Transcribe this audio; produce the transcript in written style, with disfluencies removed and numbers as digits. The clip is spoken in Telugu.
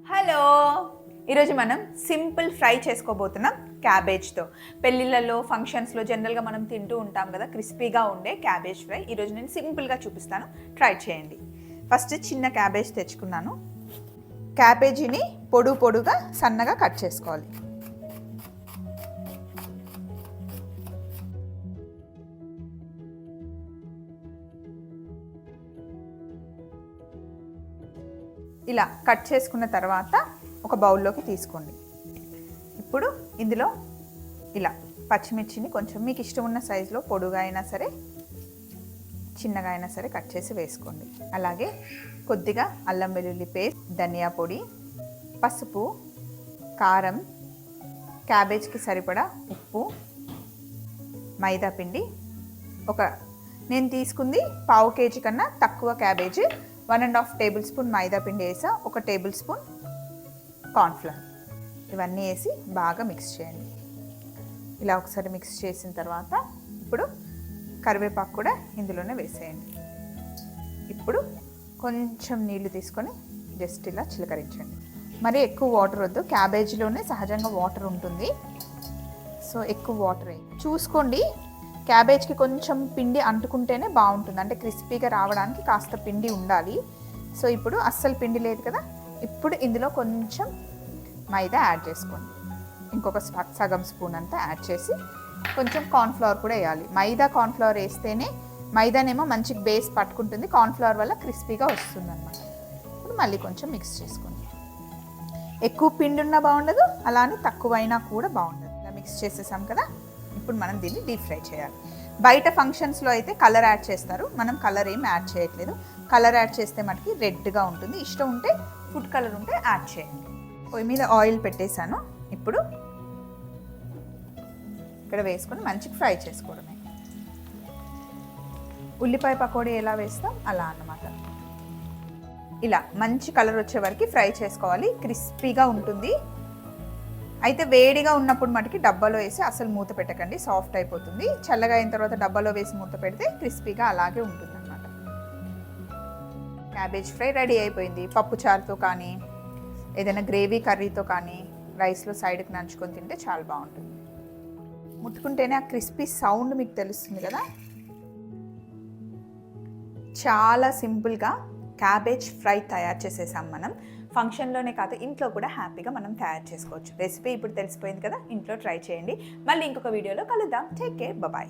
హలో, ఈరోజు మనం సింపుల్ ఫ్రై చేసుకోబోతున్నాం క్యాబేజ్తో. పెళ్ళిళ్ళలో ఫంక్షన్స్లో జనరల్గా మనం తింటూ ఉంటాం కదా క్రిస్పీగా ఉండే క్యాబేజ్ ఫ్రై. ఈరోజు నేను సింపుల్గా చూపిస్తాను, ట్రై చేయండి. ఫస్ట్ చిన్న క్యాబేజ్ తెచ్చుకున్నాను. క్యాబేజీని పొడుగా సన్నగా కట్ చేసుకోవాలి. ఇలా కట్ చేసుకున్న తర్వాత ఒక బౌల్లోకి తీసుకోండి. ఇప్పుడు ఇందులో ఇలా పచ్చిమిర్చిని కొంచెం మీకు ఇష్టం ఉన్న సైజులో పొడుగా అయినా సరే చిన్నగా అయినా సరే కట్ చేసి వేసుకోండి. అలాగే కొద్దిగా అల్లం వెల్లుల్లి పేస్ట్, ధనియా పొడి, పసుపు, కారం, క్యాబేజ్కి సరిపడా ఉప్పు, మైదా పిండి. నేను తీసుకుంది 1/2 kg కన్నా తక్కువ క్యాబేజీ. 1.5 టేబుల్ స్పూన్ మైదా పిండి వేసా, 1 టేబుల్ స్పూన్ కార్న్ఫ్లవర్. ఇవన్నీ వేసి బాగా మిక్స్ చేయండి. ఇలా ఒకసారి మిక్స్ చేసిన తర్వాత ఇప్పుడు కరివేపాకు కూడా ఇందులోనే వేసేయండి. ఇప్పుడు కొంచెం నీళ్లు తీసుకొని జస్ట్ ఇలా చిలకరించండి. మరి ఎక్కువ వాటర్ వద్దు, క్యాబేజీలోనే సహజంగా వాటర్ ఉంటుంది, సో ఎక్కువ వాటర్ చూసుకోండి. క్యాబేజ్కి కొంచెం పిండి అంటుకుంటేనే బాగుంటుంది, అంటే క్రిస్పీగా రావడానికి కాస్త పిండి ఉండాలి. సో ఇప్పుడు అస్సలు పిండి లేదు కదా, ఇప్పుడు ఇందులో కొంచెం మైదా యాడ్ చేసుకోండి. ఇంకొక సగం స్పూన్ అంతా యాడ్ చేసి కొంచెం కార్న్ఫ్లవర్ కూడా వేయాలి. కార్న్ఫ్లవర్ వేస్తేనే మైదానేమో మంచి బేస్ పట్టుకుంటుంది, కార్న్ఫ్లవర్ వల్ల క్రిస్పీగా వస్తుంది అన్నమాట. ఇప్పుడు మళ్ళీ కొంచెం మిక్స్ చేసుకోండి. ఎక్కువ పిండి ఉన్నా బాగుండదు, అలానే తక్కువైనా కూడా బాగుండదు. ఇలా మిక్స్ చేసేసాం కదా, ఇప్పుడు మనం దీన్ని డీప్ ఫ్రై చేయాలి. బయట ఫంక్షన్స్లో అయితే కలర్ యాడ్ చేస్తారు, మనం కలర్ ఏం యాడ్ చేయట్లేదు. కలర్ యాడ్ చేస్తే మనకి రెడ్గా ఉంటుంది. ఇష్టం ఉంటే ఫుడ్ కలర్ ఉంటే యాడ్ చేయండి. పొయ్యి మీద ఆయిల్ పెట్టేశాను. ఇప్పుడు ఇక్కడ వేసుకొని మంచిగా ఫ్రై చేసుకోవడమే. ఉల్లిపాయ పకోడీ ఎలా వేస్తాం అలా అన్నమాట. ఇలా మంచి కలర్ వచ్చే వరకు ఫ్రై చేసుకోవాలి, క్రిస్పీగా ఉంటుంది. అయితే వేడిగా ఉన్నప్పుడు మటుకి డబ్బాలో వేసి అసలు మూత పెట్టకండి, సాఫ్ట్ అయిపోతుంది. చల్లగా అయిన తర్వాత డబ్బాలో వేసి మూత పెడితే క్రిస్పీగా అలాగే ఉంటుంది అన్నమాట. క్యాబేజ్ ఫ్రై రెడీ అయిపోయింది. పప్పు చారుతో కానీ ఏదైనా గ్రేవీ కర్రీతో కానీ రైస్లో సైడ్కి నంచుకొని తింటే చాలా బాగుంటుంది. ముట్టుకుంటేనే ఆ క్రిస్పీ సౌండ్ మీకు తెలుస్తుంది కదా. చాలా సింపుల్గా క్యాబేజ్ ఫ్రై తయారు చేసేసాం మనం. ఫంక్షన్లోనే కాదు, ఇంట్లో కూడా హ్యాపీగా మనం తయారు చేసుకోవచ్చు. రెసిపీ ఇప్పుడు తెలిసిపోయింది కదా, ఇంట్లో ట్రై చేయండి. మళ్ళీ ఇంకొక వీడియోలో కలుద్దాం. Take care, bye.